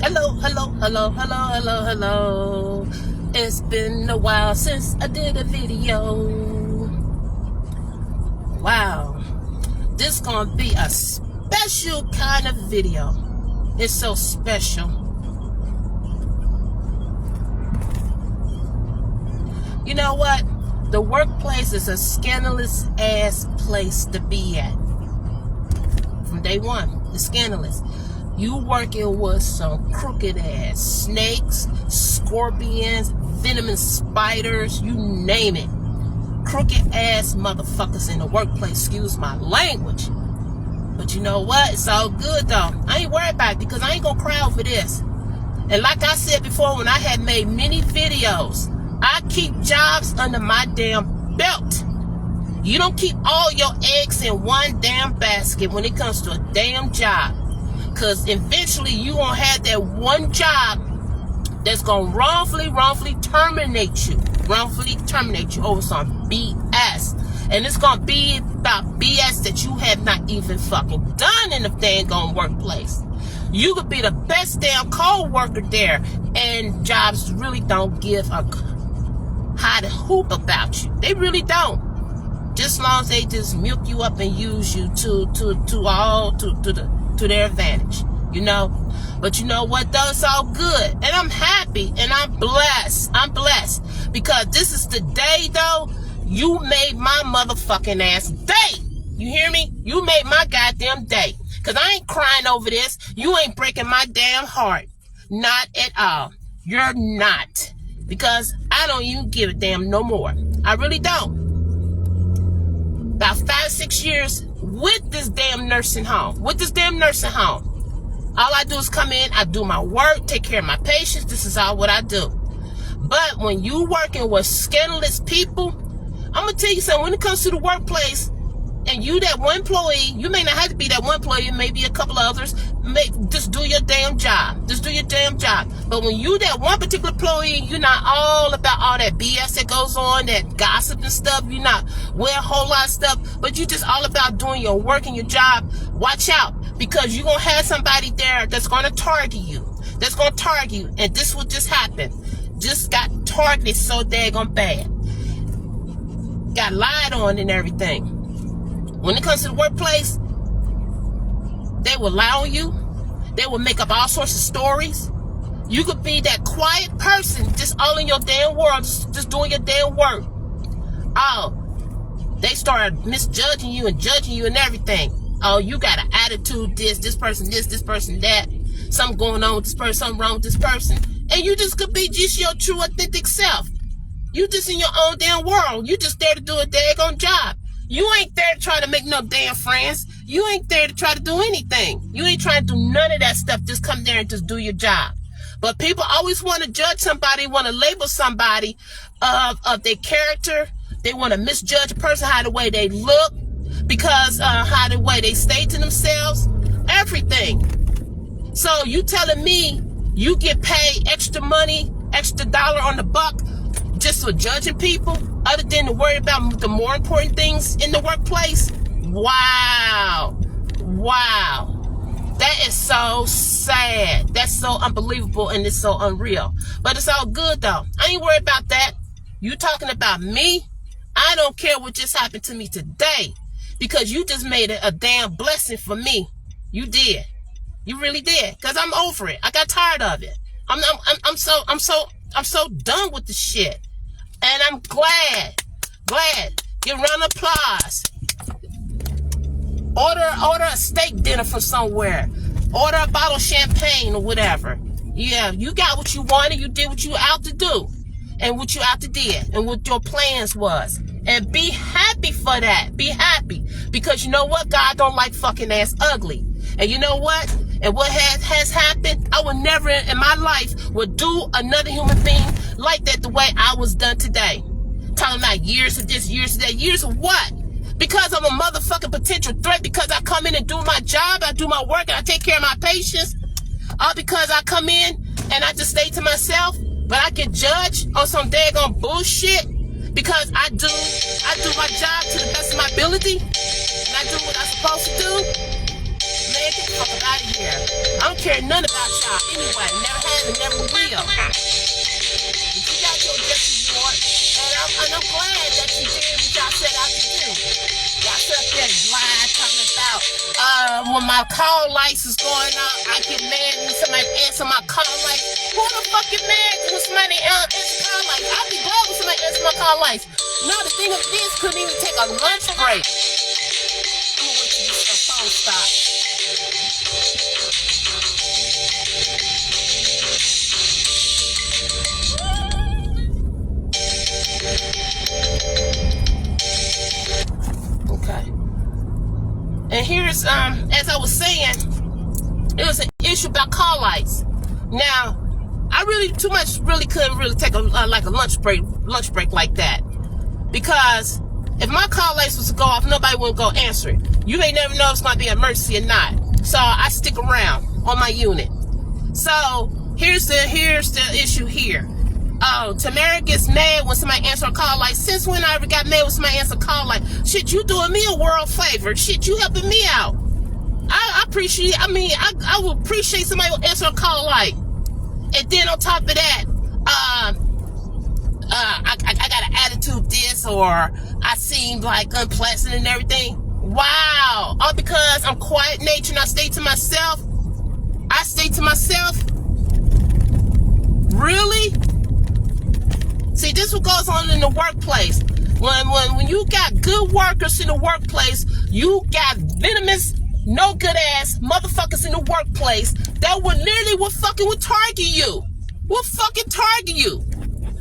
Hello. It's been a while since I did a video. Wow. This gonna be a special kind of video. It's so special. You know what? The workplace is a scandalous ass place to be at. From day one, it's scandalous. You working with some crooked ass snakes, scorpions, venomous spiders, you name it. Crooked ass motherfuckers in the workplace, excuse my language. But you know what? It's all good though. I ain't worried about it because I ain't gonna cry over this. And like I said before, when I had made many videos, I keep jobs under my damn belt. You don't keep all your eggs in one damn basket when it comes to a damn job. Because eventually you gonna have that one job that's gonna wrongfully terminate you. Wrongfully terminate you over some BS. And it's gonna be about BS that you have not even fucking done in the dang on workplace. You could be the best damn co-worker there, and jobs really don't give a hot hoop about you. They really don't. Just as long as they just milk you up and use you to their advantage, you know. But you know what though? It's all good, and I'm happy, and I'm blessed. I'm blessed because this is the day though. You made my motherfucking ass day. You hear me? You made my goddamn day. Cause I ain't crying over this. You ain't breaking my damn heart. Not at all. You're not. Because I don't even give a damn no more. I really don't. About 5-6 years with this damn nursing home. All I do is come in, I do my work, take care of my patients. This is all what I do. But when you working with scandalous people, I'm going to tell you something. When it comes to the workplace, and you that one employee, you may not have to be that one employee, maybe a couple of others, just do your damn job. Just do your damn job. But when you that one particular employee, you're not all about all that BS that goes on, that gossip and stuff. You're not with a whole lot of stuff, but you just all about doing your work and your job. Watch out, because you're going to have somebody there that's going to target you. And this will just happen. Just got targeted so daggone bad. Got lied on and everything. When it comes to the workplace, they will lie on you. They will make up all sorts of stories. You could be that quiet person just all in your damn world, just doing your damn work. Oh, they started misjudging you and judging you and everything. Oh, you got an attitude, this person that. Something going on with this person, something wrong with this person. And you just could be just your true, authentic self. You just in your own damn world. You just there to do a daggone job. You ain't there to try to make no damn friends. You ain't there to try to do anything. You ain't trying to do none of that stuff. Just come there and just do your job. But people always want to judge somebody, want to label somebody of their character. They want to misjudge a person, how the way they look, because how the way they stay to themselves, everything. So you telling me you get paid extra money, extra dollar on the buck just for judging people, other than to worry about the more important things in the workplace? Wow. That is so sad. That's so unbelievable, and it's so unreal. But it's all good though. I ain't worried about that. You talking about me? I don't care what just happened to me today, because you just made it a damn blessing for me. You did. You really did. Because I'm over it. I got tired of it. I'm so done with the shit. And I'm glad. Give a round of applause. Order a steak dinner from somewhere. Order a bottle of champagne or whatever. Yeah, you got what you wanted. You did what you were out to do. And what you out to did. And what your plans was. And be happy for that. Be happy. Because you know what? God don't like fucking ass ugly. And you know what? And what has happened, I will never in my life would do another human being like that the way I was done today. Talking about years of this, years of that. Years of what? Because I'm a motherfucking potential threat, because I come in and do my job, I do my work, and I take care of my patients. All because I come in and I just stay to myself, but I get judged on some daggone bullshit because I do my job to the best of my ability, and I do what I'm supposed to do. Man, man. Get the fuck out of here. I don't care none about y'all anyway. Never have and never will. But you got your just reward, and I'm glad that you did what y'all set out to do. Y'all sit up there lying, talking about when my call lights is going on, I get mad when somebody answer my call lights. Who the fuck get mad when somebody answer call lights? I'll be glad when somebody answer my call lights. No, the thing of this couldn't even take a lunch break. I'm gonna wait till this phone stop. Okay. And here's as I was saying, it was an issue about call lights. Now, I couldn't really take a lunch break like that, because if my call lights was to go off, nobody would go answer it. You may never know if it's going to be an emergency or not. So I stick around on my unit. So here's the issue here. Oh, Tamara gets mad when somebody answers a call light. Since when I ever got mad when somebody answers a call light? Shit, you doing me a world favor. Shit, you helping me out. I would appreciate somebody who answer a call light. And then on top of that, I got an attitude this, or I seem like unpleasant and everything. Wow. All because I'm quiet nature and I stay to myself. Really? See, this is what goes on in the workplace. When you got good workers in the workplace, you got venomous, no good ass motherfuckers in the workplace that would fucking target you. Would fucking target you.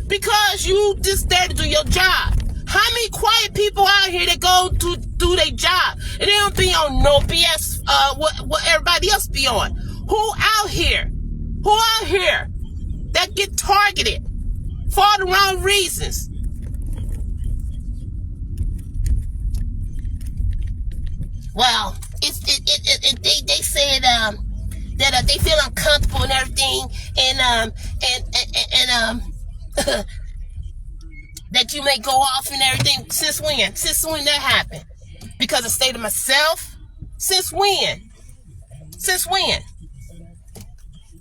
Because you just there to do your job. How many quiet people out here that go to do their job and they don't be on no BS what everybody else be on? Who out here that get targeted for all the wrong reasons? Well, they said that they feel uncomfortable and everything, and that you may go off and everything. Since when? Since when that happened? Because I stayed to myself? Since when?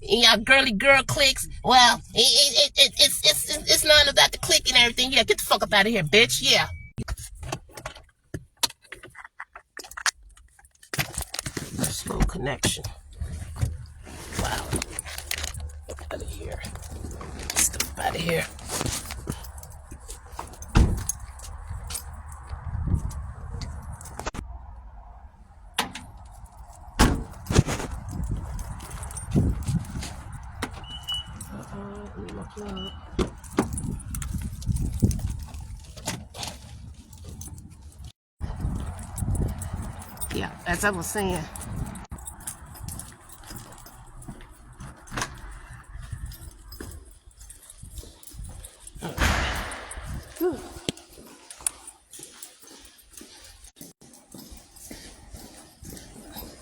And y'all girly girl clicks. Well, it's not about the click and everything. Yeah, get the fuck up out of here, bitch. Yeah. Slow connection. Wow. Out of here. Stuff out of here. Yeah, as I was saying.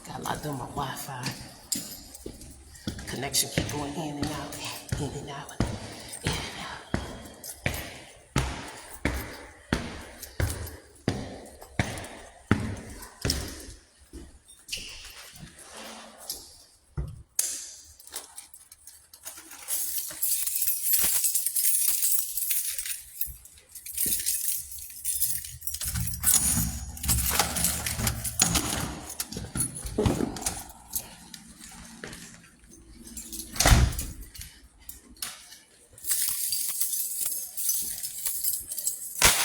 Got a lot on my Wi-Fi. Connection keep going in and out, in and out, in and out.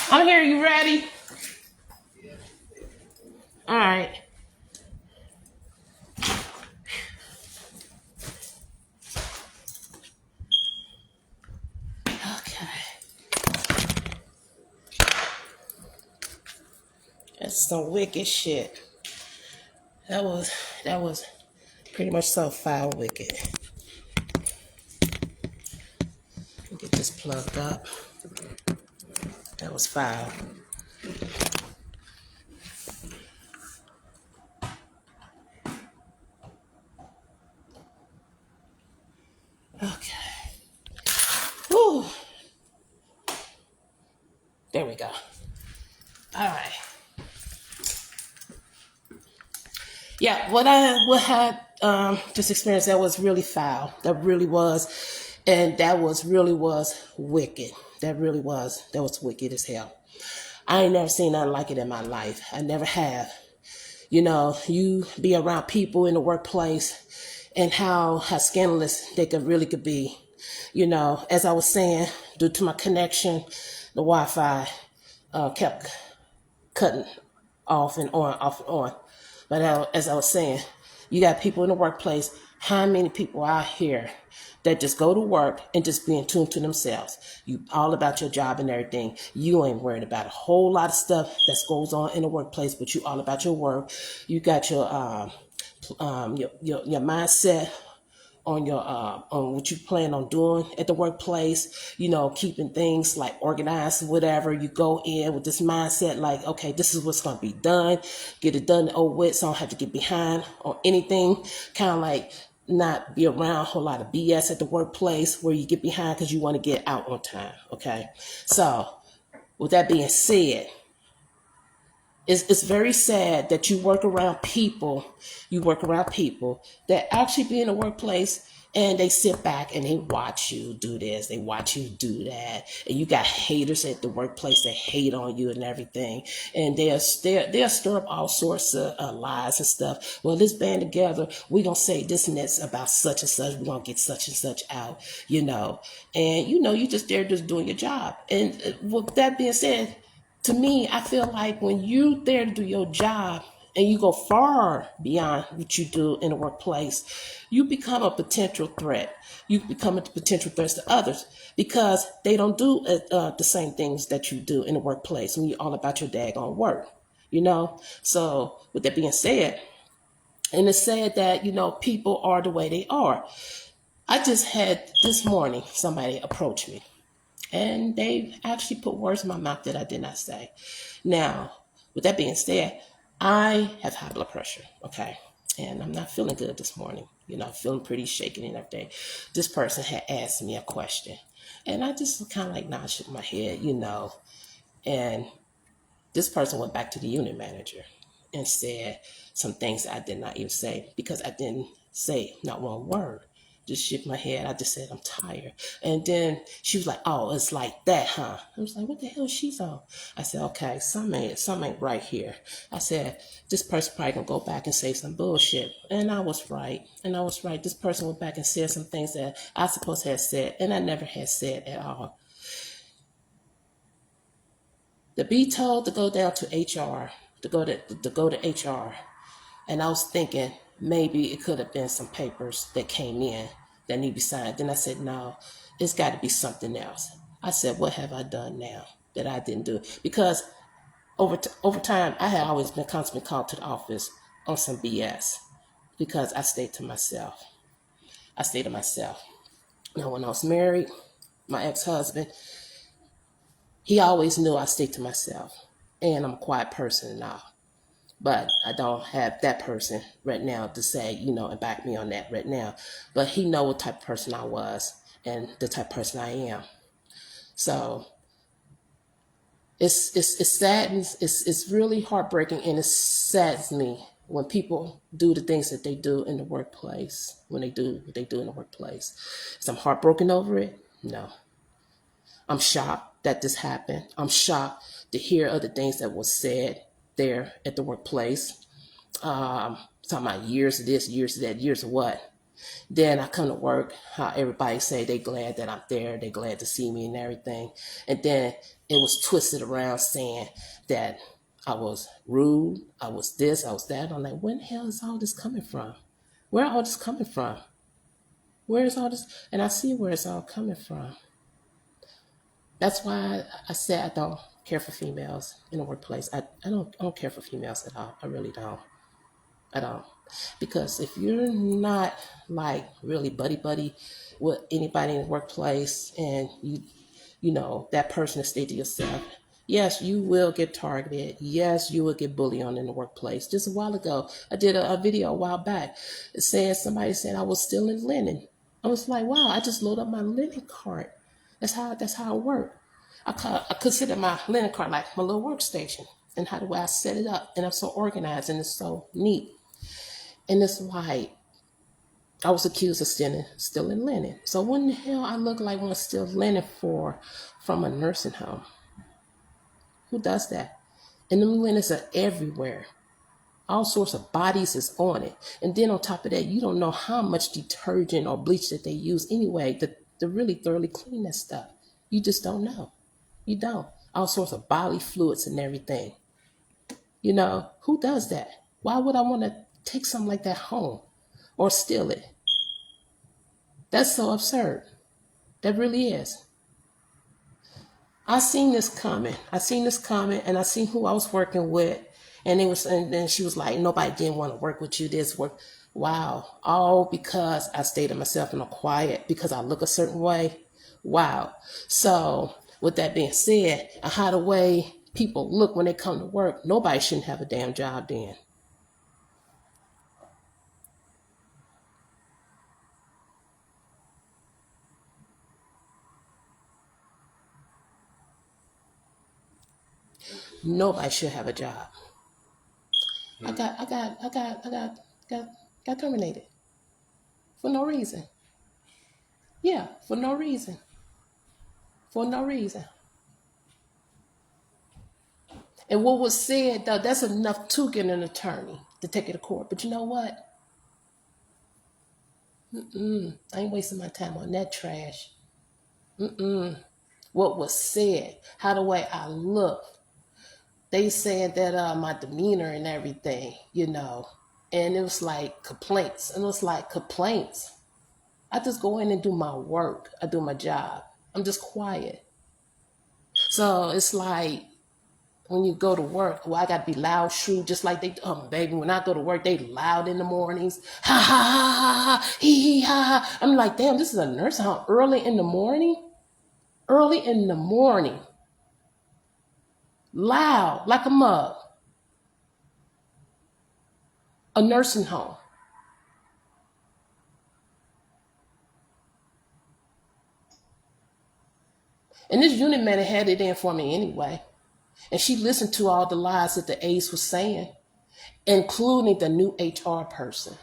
I'm here, you ready? All right. Okay. That's some wicked shit. That was pretty much so foul wicked. Get this plugged up. That was foul. Okay. Whew. There we go. All right. Yeah, what I what had just experienced, that was really foul. That really was, and that was really was wicked. That was wicked as hell. I ain't never seen nothing like it in my life. I never have. You know, you be around people in the workplace and how scandalous they could be. You know, as I was saying, due to my connection, the Wi-Fi kept cutting off and on, off and on. But as I was saying, you got people in the workplace. How many people out here that just go to work and just be in tune to themselves? You all about your job and everything. You ain't worried about a whole lot of stuff that goes on in the workplace, but you all about your work. You got your mindset on what you plan on doing at the workplace, you know, keeping things like organized, whatever. You go in with this mindset like, okay, this is what's going to be done, get it done over with, so I don't have to get behind on anything. Kind of like not be around a whole lot of BS at the workplace where you get behind because you want to get out on time. Okay, so with that being said, it's very sad that you work around people that actually be in the workplace and they sit back and they watch you do this, they watch you do that, and you got haters at the workplace that hate on you and everything, and they'll stir up all sorts of lies and stuff. Well, let's band together. We're gonna say this and that's about such and such. We're gonna get such and such out, you know, and you know you just there just doing your job. And with that being said, to me, I feel like when you there to do your job and you go far beyond what you do in the workplace, you become a potential threat. You become a potential threat to others because they don't do the same things that you do in the workplace when you're all about your daggone work, you know? So with that being said, and it's said that, you know, people are the way they are. I just had this morning somebody approach me and they actually put words in my mouth that I did not say. Now, with that being said, I have high blood pressure, okay? And I'm not feeling good this morning. You know, feeling pretty shaky and everything. This person had asked me a question. And I just kind of like shook my head, you know. And this person went back to the unit manager and said some things I did not even say because I didn't say not one word. Just shook my head. I just said, I'm tired. And then she was like, oh, it's like that, huh? I was like, what the hell is she on? I said, okay, something ain't right here. I said, this person probably gonna go back and say some bullshit. And I was right. This person went back and said some things that I supposed to have said and I never had said at all. To be told to go down to HR, to go to HR, and I was thinking maybe it could have been some papers that came in that need to be signed. Then I said, no, it's got to be something else. I said, what have I done now that I didn't do? Because over time, I had always been constantly called to the office on some BS because I stayed to myself. Now, when I was married, my ex-husband, he always knew I stayed to myself. And I'm a quiet person now. But I don't have that person right now to say, you know, and back me on that right now. But he know what type of person I was and the type of person I am. So it saddens, it's really heartbreaking, and it saddens me when people do the things that they do in the workplace, when they do what they do in the workplace. So I'm heartbroken over it? No. I'm shocked that this happened. I'm shocked to hear other things that was said there at the workplace. Talking about years of this, years of that, years of what. Then I come to work, how everybody say they glad that I'm there, they glad to see me and everything. And then it was twisted around saying that I was rude, I was this, I was that. I'm like, where the hell is all this coming from? Where all this coming from? Where is all this? And I see where it's all coming from. That's why I said I don't care for females in the workplace. I don't care for females at all. I really don't. I don't. Because if you're not like really buddy with anybody in the workplace and you know, that person to stay to yourself, yes, you will get targeted. Yes, you will get bullied on in the workplace. Just a while ago, I did a video a while back. It said somebody said I was stealing linen. I was like, wow, I just loaded up my linen cart. That's how it worked. I consider my linen cart like my little workstation and how the way I set it up. And I'm so organized and it's so neat. And it's like, I was accused of stealing linen. So what in the hell I look like when I steal linen from a nursing home? Who does that? And them linens are everywhere. All sorts of bodies is on it. And then on top of that, you don't know how much detergent or bleach that they use anyway to really thoroughly clean that stuff. You just don't know. You don't. All sorts of bodily fluids and everything. You know, who does that? Why would I want to take something like that home or steal it? That's so absurd. That really is. I seen this coming. And I seen who I was working with. And then she was like, nobody didn't want to work with you. This work. Wow. All because I stayed to myself and I'm quiet because I look a certain way. Wow. So with that being said, how the way people look when they come to work, nobody shouldn't have a damn job then. Nobody should have a job. I got terminated for no reason. Yeah, for no reason. For no reason. And what was said, though, that's enough to get an attorney to take it to court. But you know what? I ain't wasting my time on that trash. What was said, how the way I look. They said that my demeanor and everything, you know. And it was like complaints. I just go in and do my work. I do my job. I'm just quiet. So it's like when you go to work, well, I got to be loud, shrewd, just like they, baby, when I go to work, they loud in the mornings. Ha, ha, ha, ha, hee, ha, ha. I'm like, damn, this is a nursing home early in the morning? Early in the morning. Loud, like a mug. A nursing home. And this unit man had it in for me anyway. And she listened to all the lies that the aides was saying, including the new HR person.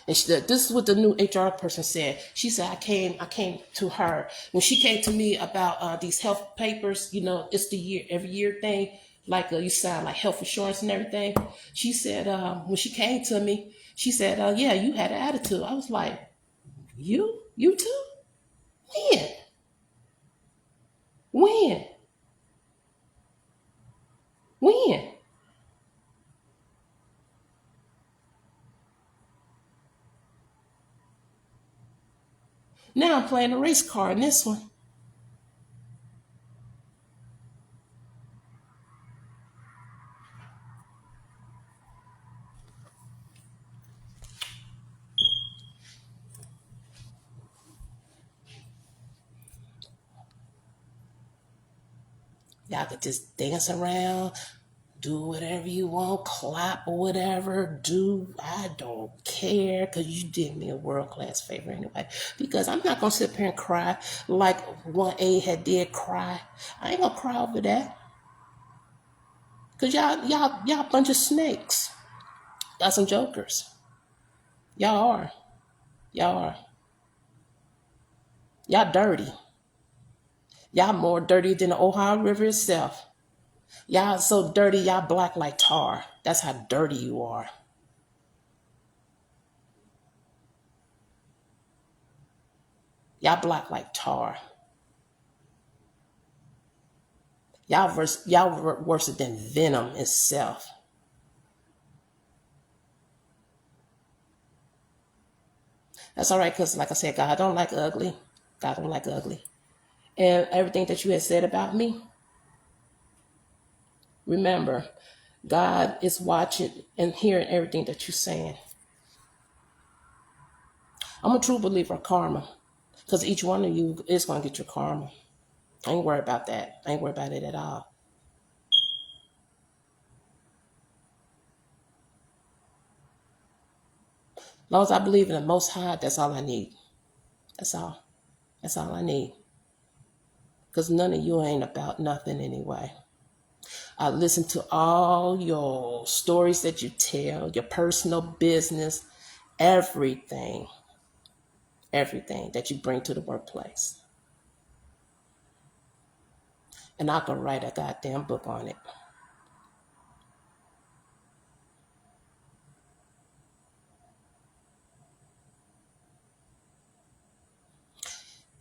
And this is what the new HR person said. She said, I came to her. When she came to me about these health papers, you know, it's the every year thing, like you sign like health insurance and everything. She said, when she came to me, she said, yeah, you had an attitude. I was like, you too? When? Now I'm playing a race card in this one. Y'all could just dance around, do whatever you want, clap or whatever, I don't care, because you did me a world-class favor anyway. Because I'm not going to sit up here and cry like one A had did cry. I ain't going to cry over that. Because y'all bunch of snakes. Y'all some jokers. Y'all are. Y'all dirty. Y'all more dirty than the Ohio River itself. Y'all so dirty, y'all black like tar. That's how dirty you are. Y'all black like tar. Y'all worse than venom itself. That's all right, because like I said, God don't like ugly. God don't like ugly. And everything that you had said about me, remember, God is watching and hearing everything that you're saying. I'm a true believer of karma, because each one of you is going to get your karma. I ain't worried about that. I ain't worried about it at all. As long as I believe in the Most High, that's all I need. That's all. That's all I need. Because none of you ain't about nothing anyway. I listen to all your stories that you tell, your personal business, everything that you bring to the workplace. And I can write a goddamn book on it.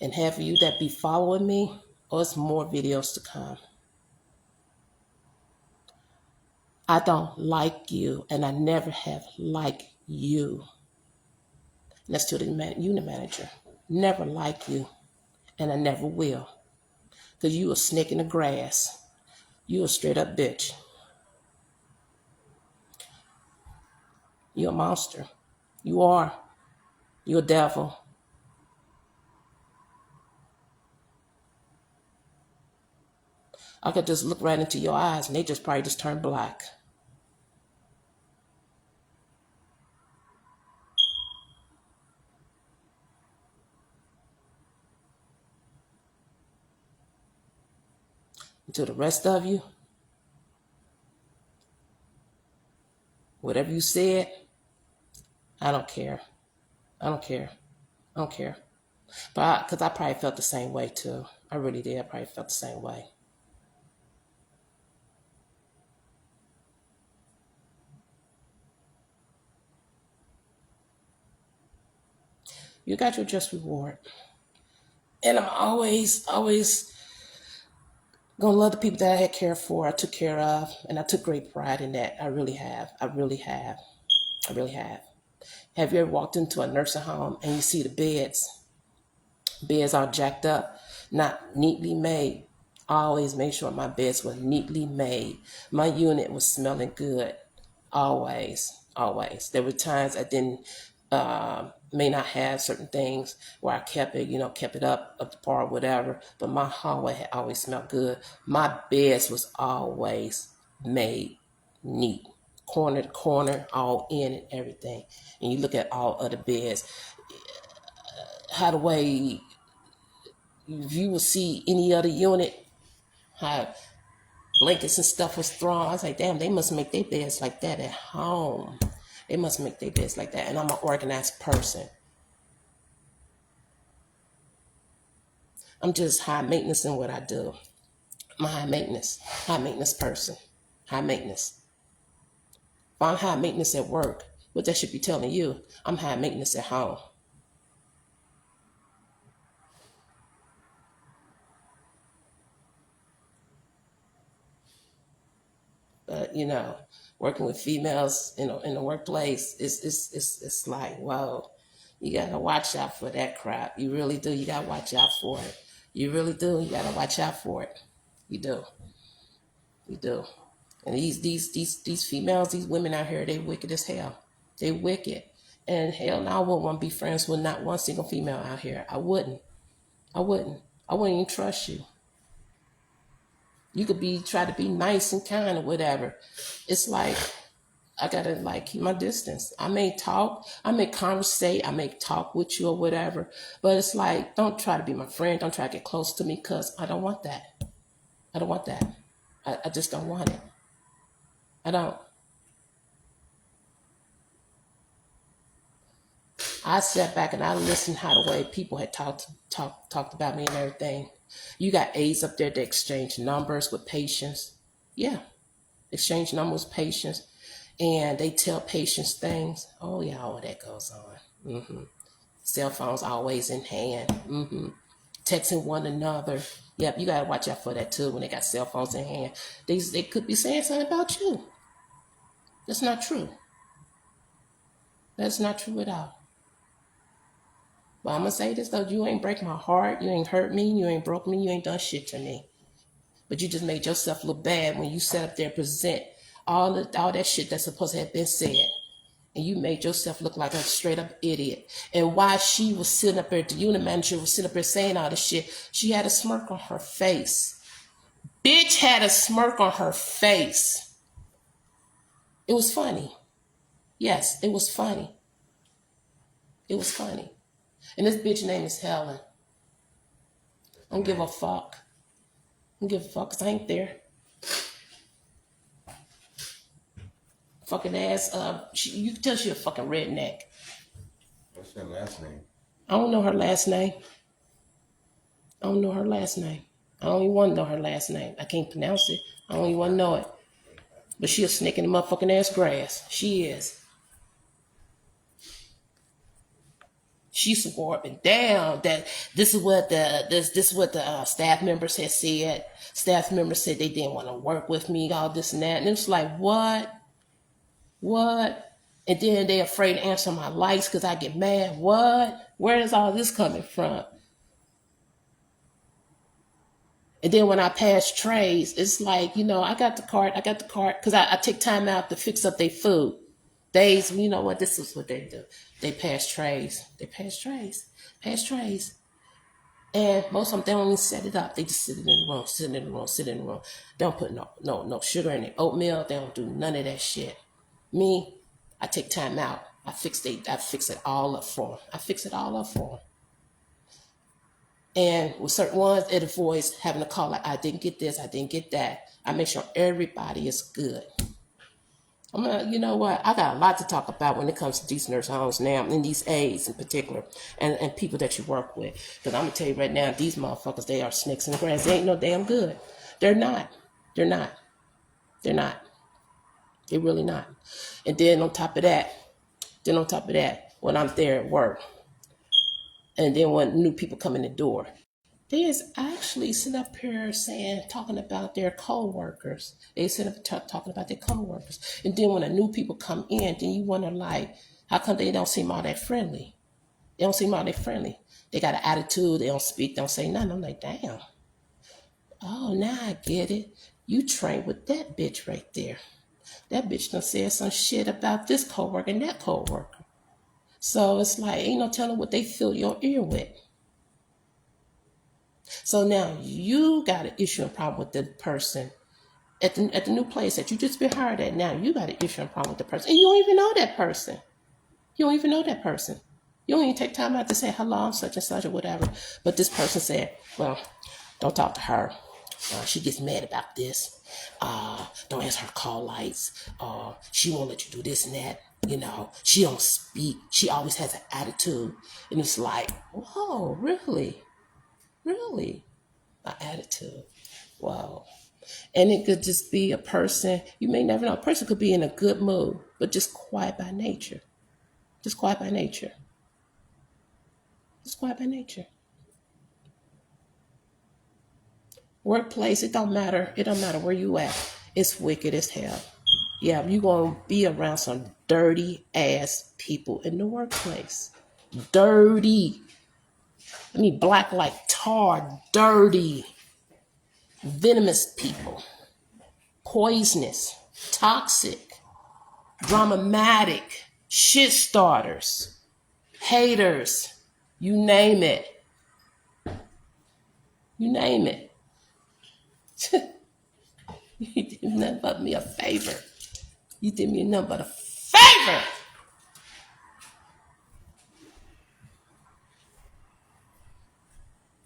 And have you that be following me, or it's more videos to come. I don't like you, and I never have liked you. And that's to the unit manager. Never like you, and I never will. Because you a snake in the grass. You a straight up bitch. You a monster. You are. You a devil. I could just look right into your eyes and they just probably just turn black. And to the rest of you, whatever you said, I don't care. I don't care. I don't care. But because I probably felt the same way too. I really did. I probably felt the same way. You got your just reward. And I'm always gonna love the people that I had care for, I took care of, and I took great pride in that. I really have. I really have. I really have. Have you ever walked into a nursing home and you see the beds all jacked up, not neatly made? I always made sure my beds were neatly made. My unit was smelling good. Always. There were times I didn't, may not have certain things where I kept it up to par, whatever. But my hallway had always smelled good. My beds was always made neat, corner to corner, all in and everything. And you look at all other beds, how the way if you will see any other unit, how blankets and stuff was thrown. I was like, damn, they must make their beds like that at home. They must make their beds like that. And I'm an organized person. I'm just high maintenance in what I do. I'm a high maintenance person. High maintenance. If I'm high maintenance at work, what that should be telling you, I'm high maintenance at home. But working with females, in the workplace, it's like, whoa, you gotta watch out for that crap. You really do. You gotta watch out for it. You really do. You gotta watch out for it. You do. You do. And these females, these women out here, they wicked as hell. They wicked. And hell no, I wouldn't want to be friends with not one single female out here. I wouldn't even trust you. You could try to be nice and kind or whatever. It's like, I gotta keep my distance. I may conversate, I may talk with you or whatever, but it's like, don't try to be my friend. Don't try to get close to me, because I don't want that. I don't want that. I just don't want it. I don't. I sat back and I listened how the way people had talked about me and everything. You got aides up there that exchange numbers with patients. Yeah, exchange numbers with patients. And they tell patients things. Oh, yeah, all of that goes on. Cell phones always in hand. Texting one another. Yep, you got to watch out for that, too, when they got cell phones in hand. They could be saying something about you. That's not true. That's not true at all. But I'm going to say this, though. You ain't break my heart. You ain't hurt me. You ain't broke me. You ain't done shit to me. But you just made yourself look bad when you sat up there and present all that shit that's supposed to have been said. And you made yourself look like a straight up idiot. And while she was sitting up there, the unit manager was sitting up there saying all this shit, she had a smirk on her face. Bitch had a smirk on her face. It was funny. Yes, it was funny. It was funny. And this bitch name is Helen. I don't give a fuck. I don't give a fuck because I ain't there. fucking ass. You can tell she a fucking redneck. What's her last name? I don't know her last name. I don't know her last name. I don't even want to know her last name. I can't pronounce it. I don't even want to know it. But she a snake in the motherfucking ass grass. She is. She swore up and down that this is what the staff members had said. Staff members said they didn't want to work with me, all this and that. And it was like, what? And then they afraid to answer my likes because I get mad. What? Where is all this coming from? And then when I pass trays, it's like, I got the cart because I take time out to fix up their food. You know what? This is what they do. They pass trays. And most of them, they don't even set it up. They just sit in the room. They don't put no sugar in it. Oatmeal, they don't do none of that shit. Me, I take time out. I fix it all up for them. And with certain ones, it avoids having to call like, I didn't get this, I didn't get that. I make sure everybody is good. You know what? I got a lot to talk about when it comes to these nursing homes now, and these aides in particular, and people that you work with. Because I'm going to tell you right now, these motherfuckers, they are snakes in the grass. They ain't no damn good. They're not. They're really not. And then on top of that, when I'm there at work, and then when new people come in the door, they is actually sitting up here talking about their co-workers. They sit up talking about their co-workers. And then when the new people come in, then you wonder like, how come they don't seem all that friendly? They got an attitude. They don't speak. They don't say nothing. I'm like, damn. Oh, now I get it. You trained with that bitch right there. That bitch done said some shit about this co-worker and that co-worker. So it's like, ain't no telling what they fill your ear with. So now you got an issue and problem with the person at the new place that you just been hired at. Now you got an issue and problem with the person, and you don't even know that person. You don't even take time out to say hello, I'm such and such or whatever. But this person said, well, don't talk to her. She gets mad about this. Don't answer her call lights. She won't let you do this and that. She don't speak. She always has an attitude. And it's like, whoa, really? An attitude. Wow. And it could just be a person, you may never know. A person could be in a good mood, but just quiet by nature. Workplace, it don't matter where you at. It's wicked as hell. Yeah, you're going to be around some dirty ass people in the workplace. Dirty. I mean, black like tar, dirty, venomous people, poisonous, toxic, dramatic, shit starters, haters, you name it. You did nothing but me a favor. You did me nothing but a favor.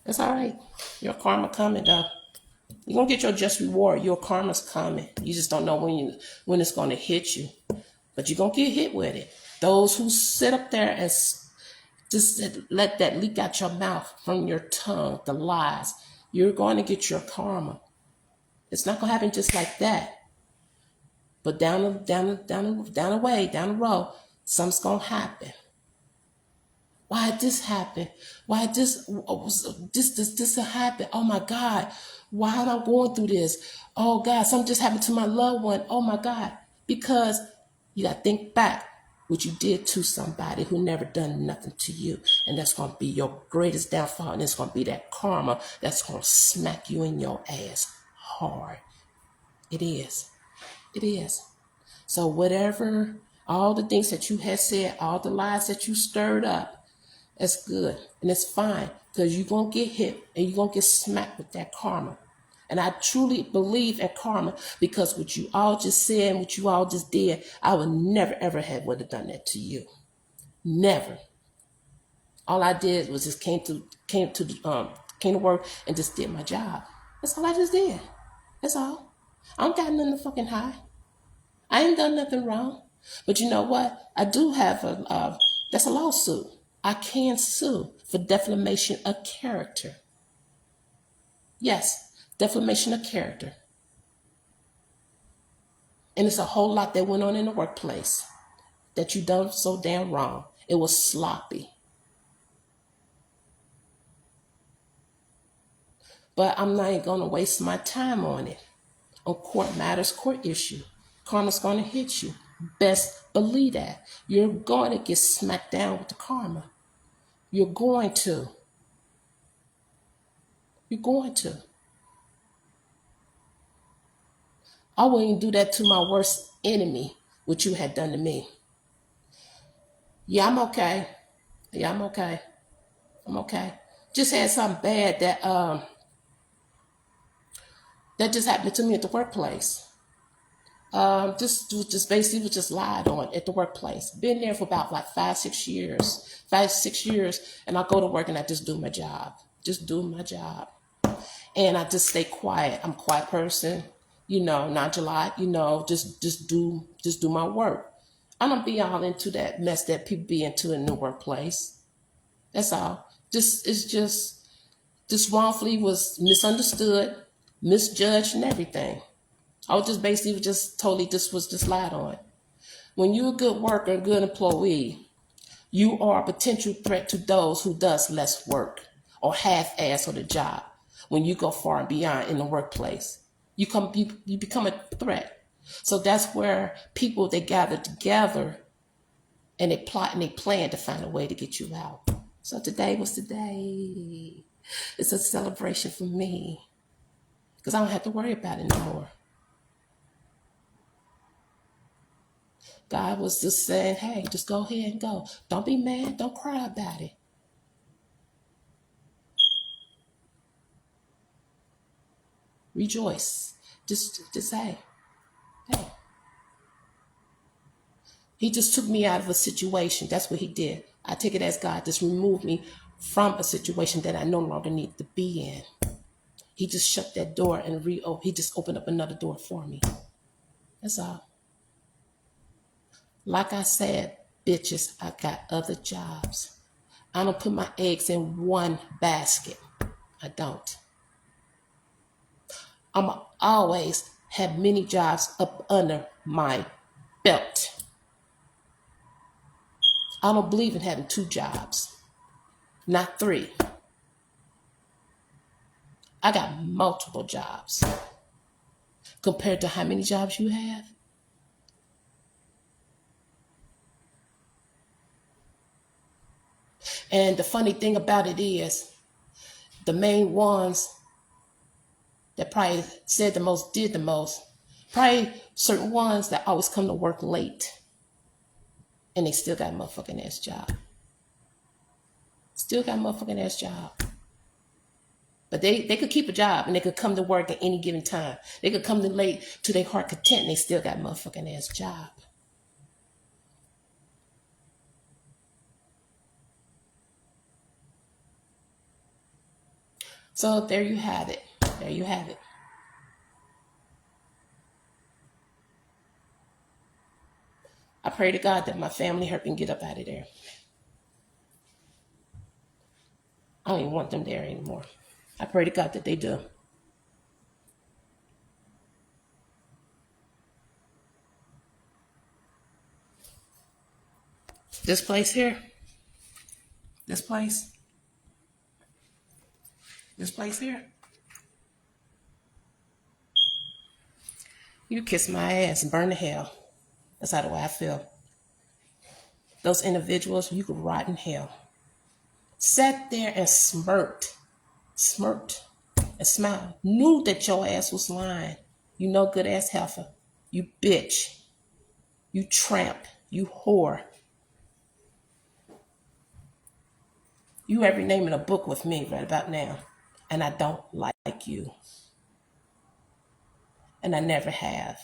That's all right. Your karma coming, though. You're going to get your just reward. Your karma's coming. You just don't know when it's going to hit you. But you're going to get hit with it. Those who sit up there and just let that leak out your mouth from your tongue, the lies, you're going to get your karma. It's not going to happen just like that. But down the road, something's going to happen. Why did this happen? Why this happen? Oh my God. Why am I going through this? Oh God, something just happened to my loved one. Oh my God. Because you got to think back what you did to somebody who never done nothing to you. And that's going to be your greatest downfall. And it's going to be that karma that's going to smack you in your ass hard. It is. So whatever, all the things that you had said, all the lies that you stirred up, that's good. And it's fine because you're going to get hit and you're going to get smacked with that karma. And I truly believe in karma because what you all just said and what you all just did, I would never, ever would have done that to you. Never. All I did was just came to work and just did my job. That's all I just did. That's all. I don't got nothing to fucking hide. I ain't done nothing wrong. But you know what? I do have that's a lawsuit. I can sue for defamation of character. Yes, defamation of character. And it's a whole lot that went on in the workplace that you done so damn wrong. It was sloppy. But I'm not going to waste my time on it. On court matters, court issue. Karma's going to hit you. Best believe that. You're going to get smacked down with the karma. You're going to. You're going to. I wouldn't do that to my worst enemy, what you had done to me. Yeah, I'm okay. Yeah, I'm okay. I'm okay. Just had something bad that just happened to me at the workplace. Just basically was just lied on at the workplace. Been there for about like 5-6 years. 5-6 years, and I go to work and I just do my job. Just do my job. And I just stay quiet. I'm a quiet person, nonchalant, just do my work. I don't be all into that mess that people be into in the workplace. That's all. This wrongfully was misunderstood, misjudged, and everything. I was just basically was just lied on. When you're a good worker, a good employee, you are a potential threat to those who does less work or half-ass on the job. When you go far and beyond in the workplace, you become a threat. So that's where people, they gather together and they plot and they plan to find a way to get you out. So today was the day. It's a celebration for me because I don't have to worry about it anymore. God was just saying, hey, just go ahead and go. Don't be mad. Don't cry about it. Rejoice. Just say, hey. He just took me out of a situation. That's what he did. I take it as God just removed me from a situation that I no longer need to be in. He just shut that door and he just opened up another door for me. That's all. Like I said, bitches, I got other jobs. I don't put my eggs in one basket. I don't. I'm always have many jobs up under my belt. I don't believe in having 2 jobs, not 3. I got multiple jobs. Compared to how many jobs you have, and the funny thing about it is, the main ones that probably said the most, did the most, probably certain ones that always come to work late, and they still got a motherfucking ass job. Still got a motherfucking ass job. But they could keep a job and they could come to work at any given time. They could come to late to their heart content and they still got a motherfucking ass job. So there you have it. There you have it. I pray to God that my family hurt and get up out of there. I don't even want them there anymore. I pray to God that they do. This place here. This place here. You kiss my ass and burn to hell. That's how the way I feel. Those individuals, you could rot in hell. Sat there and smirked, and smiled. Knew that your ass was lying. You no good ass heifer. You bitch. You tramp. You whore. You every name in a book with me right about now. And I don't like you. And I never have.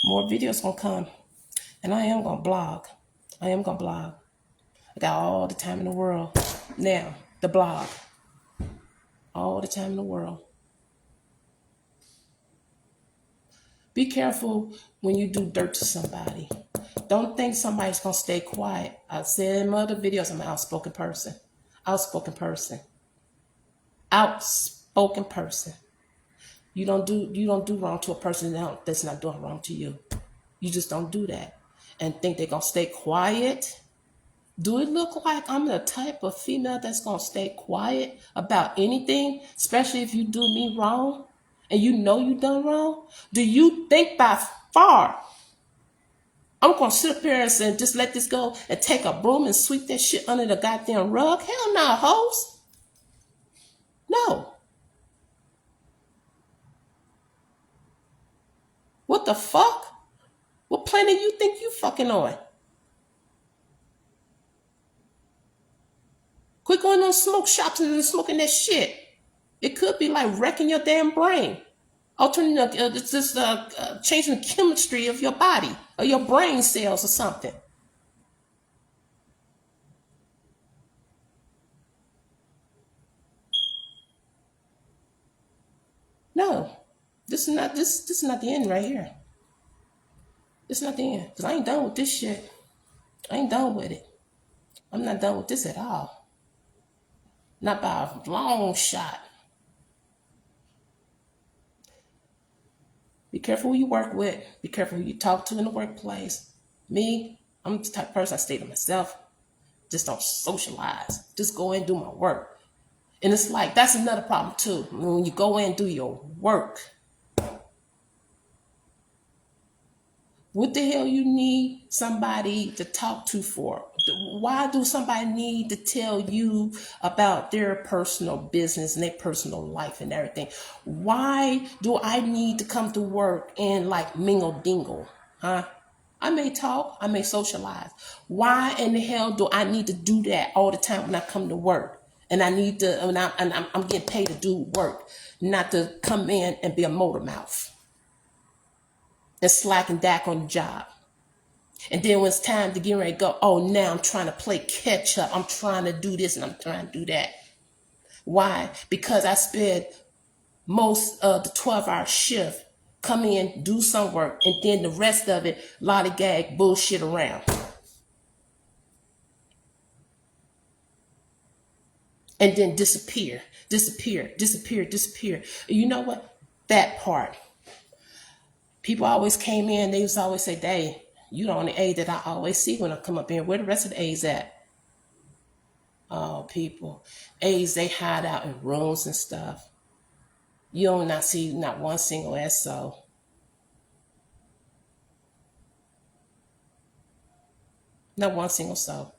More videos gonna come. And I am gonna blog. I got all the time in the world. Now, The blog. All the time in the world. Be careful when you do dirt to somebody. Don't think somebody's going to stay quiet. I said in my other videos, I'm an outspoken person. Outspoken person. Outspoken person. You don't do wrong to a person that's not doing wrong to you. You just don't do that. And think they're going to stay quiet. Do it look like I'm the type of female that's going to stay quiet about anything, especially if you do me wrong and you know you done wrong? Do you think by far I'm going to sit up here and just let this go and take a broom and sweep that shit under the goddamn rug? Hell no, hoes. No. What the fuck? What planet you think you fucking on? Quit going on smoke shops and smoking that shit. It could be like wrecking your damn brain. Changing the chemistry of your body or your brain cells or something. No, this is not the end right here. This is not the end, because I ain't done with this shit. I ain't done with it. I'm not done with this at all. Not by a long shot. Be careful who you work with. Be careful who you talk to in the workplace. Me, I'm the type of person I stay to myself. Just don't socialize. Just go in and do my work. And it's like, that's another problem too. When you go in and do your work, what the hell you need somebody to talk to for? Why do somebody need to tell you about their personal business and their personal life and everything? Why do I need to come to work and like mingle dingle? Huh? I may talk, I may socialize. Why in the hell do I need to do that all the time when I come to work? And I need to, and I'm getting paid to do work, not to come in and be a motor mouth and slack and dack on the job. And then when it's time to get ready to go, oh, now I'm trying to play catch up. I'm trying to do this and I'm trying to do that. Why? Because I spend most of the 12-hour shift, come in, do some work, and then the rest of it, lollygag, bullshit around. And then disappear. You know what? That part. People always came in, they used to always say, Dave, you the only A that I always see when I come up here. Where the rest of the A's at? Oh, people. A's, they hide out in rooms and stuff. You don't not see not one single SO. Not one single soul.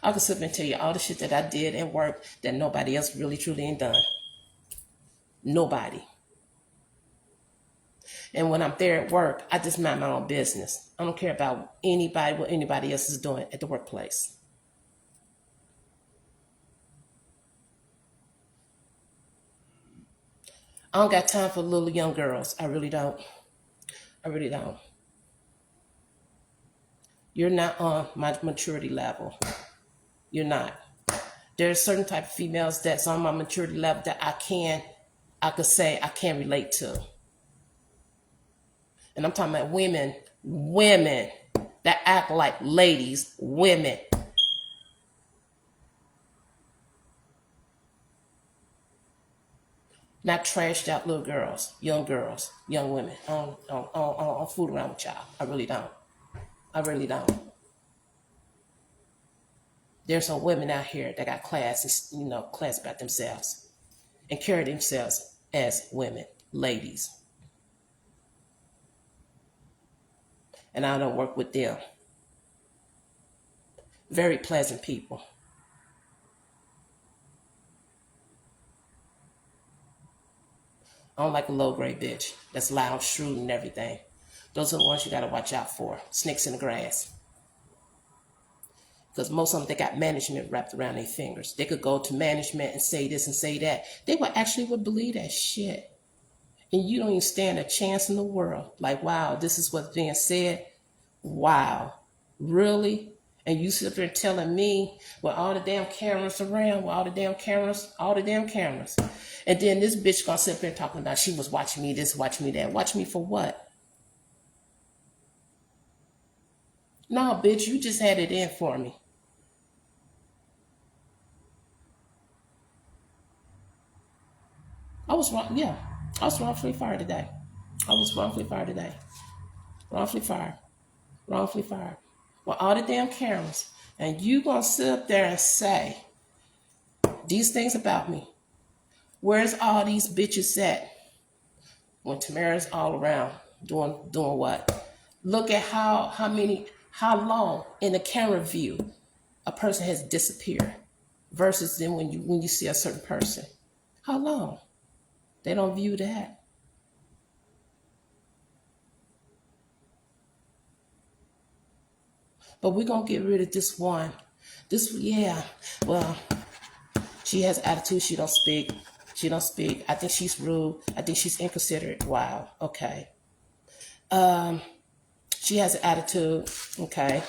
I could sit up and tell you all the shit that I did at work that nobody else really truly ain't done. Nobody. And when I'm there at work, I just mind my own business. I don't care about anybody, what anybody else is doing at the workplace. I don't got time for little young girls. I really don't. You're not on my maturity level. You're not. There are certain type of females that's on my maturity level that I could say I can't relate to. And I'm talking about women that act like ladies, women. Not trashed out little girls, young women. I don't fool around with y'all. I really don't. There's some women out here that got class about themselves and carry themselves as women, ladies. And I don't work with them. Very pleasant people. I don't like a low-grade bitch that's loud, shrewd, and everything. Those are the ones you got to watch out for. Snakes in the grass. Because most of them, they got management wrapped around their fingers. They could go to management and say this and say that. They would believe that shit. And you don't even stand a chance in the world. Like, wow, this is what's being said. Wow. Really? And you sit there telling me with all the damn cameras around, with all the damn cameras. And then this bitch gonna sit there talking about she was watching me this, watching me that. Watch me for what? No, bitch, you just had it in for me. I was wrong, yeah. I was wrongfully fired today. Wrongfully fired. With all the damn cameras. And you gonna sit up there and say these things about me. Where's all these bitches at when Tamara's all around doing what? Look at how long in the camera view a person has disappeared versus then when you see a certain person. How long? They don't view that. But we're gonna get rid of this one. Well, she has attitude, she don't speak. I think she's rude. I think she's inconsiderate. Wow, okay. She has an attitude, okay.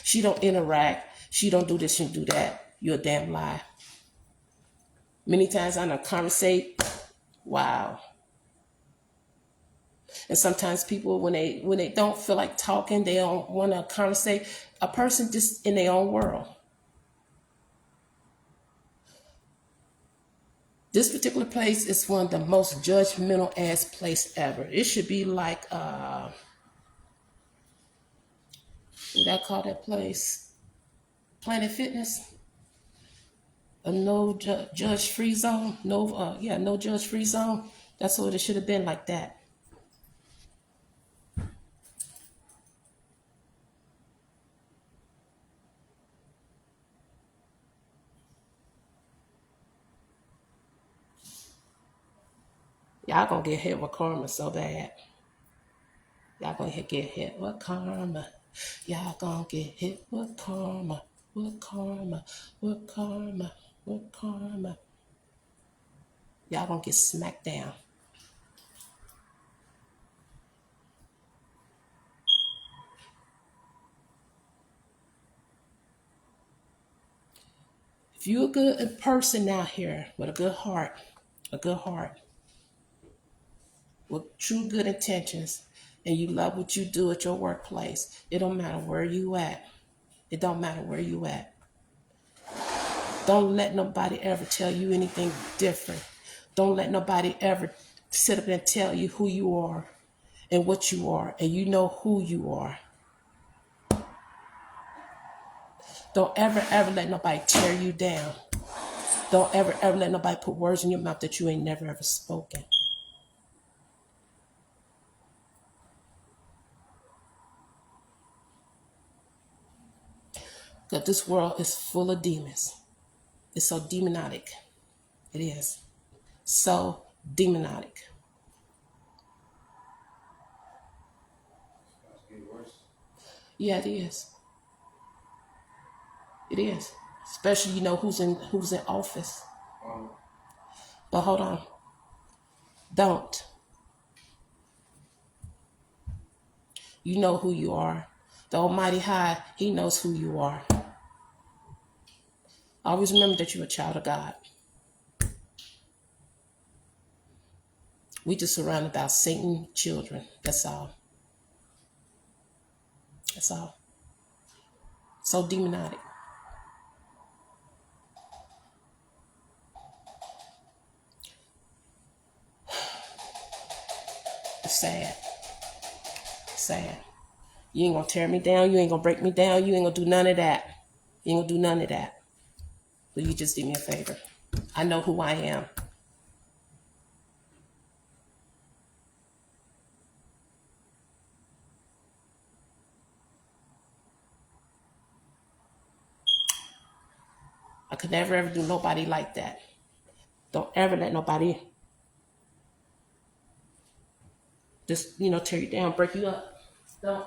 She don't interact. She don't do this, she don't do that. You're a damn lie. Many times I don't conversate. Wow. And sometimes people, when they don't feel like talking, they don't want to conversate. A person just in their own world. This particular place is one of the most judgmental ass place ever. It should be like, what I call that place? Planet Fitness. A no judge free zone. No judge free zone. That's what it should have been, like that. Y'all gonna get hit with karma so bad. Y'all gonna get hit with karma. Y'all gonna get hit with karma. With karma. With karma. With karma. Y'all gonna get smacked down. If you're a good person out here with a good heart, with true good intentions, and you love what you do at your workplace, it don't matter where you at. Don't let nobody ever tell you anything different. Don't let nobody ever sit up and tell you who you are and what you are, and you know who you are. Don't ever let nobody tear you down. Don't ever let nobody put words in your mouth that you ain't never ever spoken. Because this world is full of demons. It's so demonic. It is. So demonic. It's getting worse. Yeah, it is. It is. Especially who's in office. But hold on. Don't. You know who you are. The Almighty High, He knows who you are. Always remember that you're a child of God. We just surrounded by Satan children. That's all. That's all. So demonic. It's sad. Sad. You ain't gonna tear me down. You ain't gonna break me down. You ain't gonna do none of that. Will you just do me a favor? I know who I am. I could never ever do nobody like that. Don't ever let nobody just, tear you down, break you up. Don't.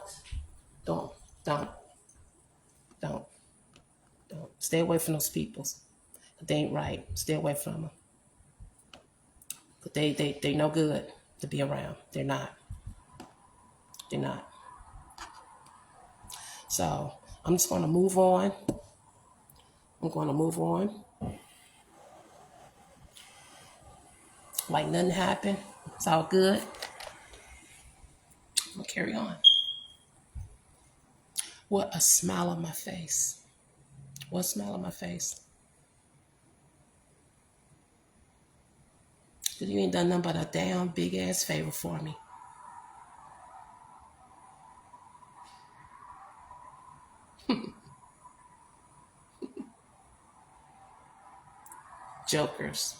Stay away from those people. They ain't right. Stay away from them. But they no good to be around. They're not. So I'm just going to move on. I'm going to move on. Like nothing happened. It's all good. I'm going to carry on. What a smile on my face. What a smile on my face. Because you ain't done nothing but a damn big ass favor for me. Jokers.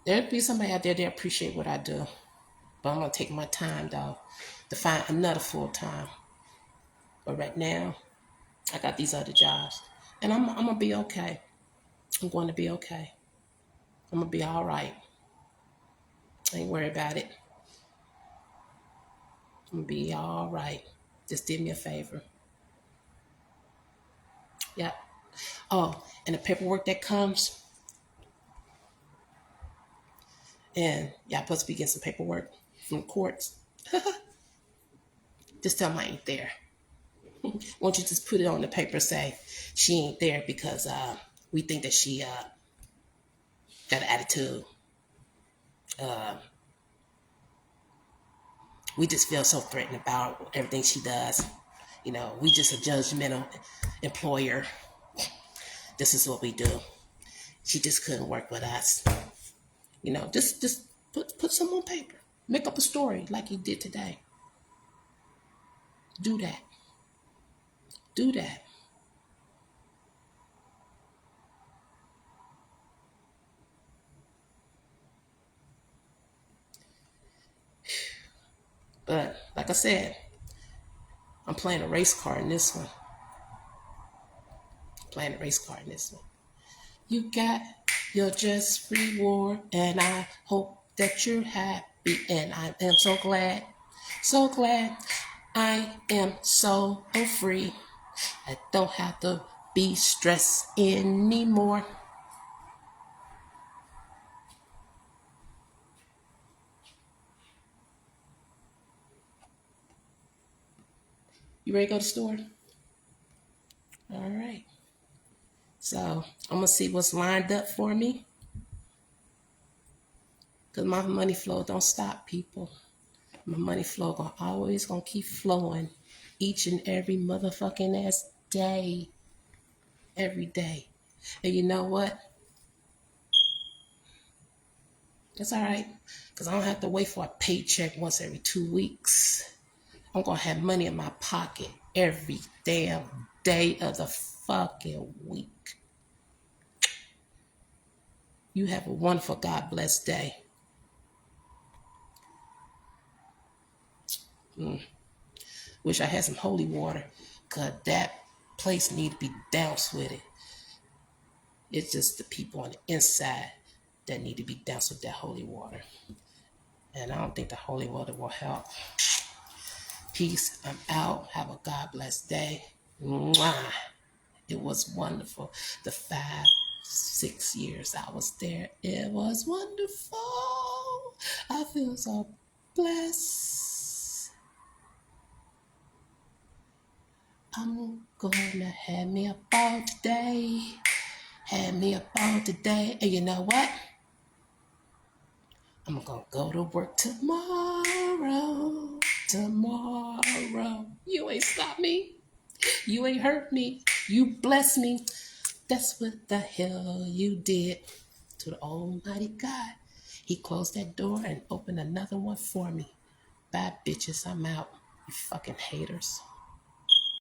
There'll be somebody out there that appreciate what I do. But I'm going to take my time, though, to find another full time. But right now, I got these other jobs. And I'm going to be okay. I'm going to be okay. I'm going to be all right. I ain't worried about it. I'm going to be all right. Just do me a favor. Yep. Oh, and the paperwork that comes. And y'all supposed to be getting some paperwork from the courts. Just tell them I ain't there. Won't you just put it on the paper, say she ain't there because we think that she got an attitude. We just feel so threatened about everything she does. You know, we just a judgmental employer. This is what we do. She just couldn't work with us. You know, just put some on paper. Make up a story like you did today. Do that. Do that. But like I said, I'm playing a race card in this one. Playing a race card in this one. You got your just reward, and I hope that you're happy. And I am so glad I am so free. I don't have to be stressed anymore. You ready to go to the store? All right. So I'm going to see what's lined up for me. Because my money flow don't stop, people. My money flow always going to keep flowing each and every motherfucking ass day. Every day. And you know what? That's all right. Because I don't have to wait for a paycheck once every 2 weeks. I'm going to have money in my pocket every damn day of the fucking week. You have a wonderful, God bless day. Wish I had some holy water, because that place need to be doused with it. It's just the people on the inside that need to be doused with that holy water. And I don't think the holy water will help. Peace. I'm out. Have a God bless day. Mwah. It was wonderful. The 5-6 years I was there, it was wonderful. I feel so blessed. I'm gonna have me a ball today. Have me a ball today. And you know what? I'm gonna go to work tomorrow. Tomorrow. You ain't stop me. You ain't hurt me. You bless me. That's what the hell you did to the Almighty God. He closed that door and opened another one for me. Bye, bitches. I'm out. You fucking haters.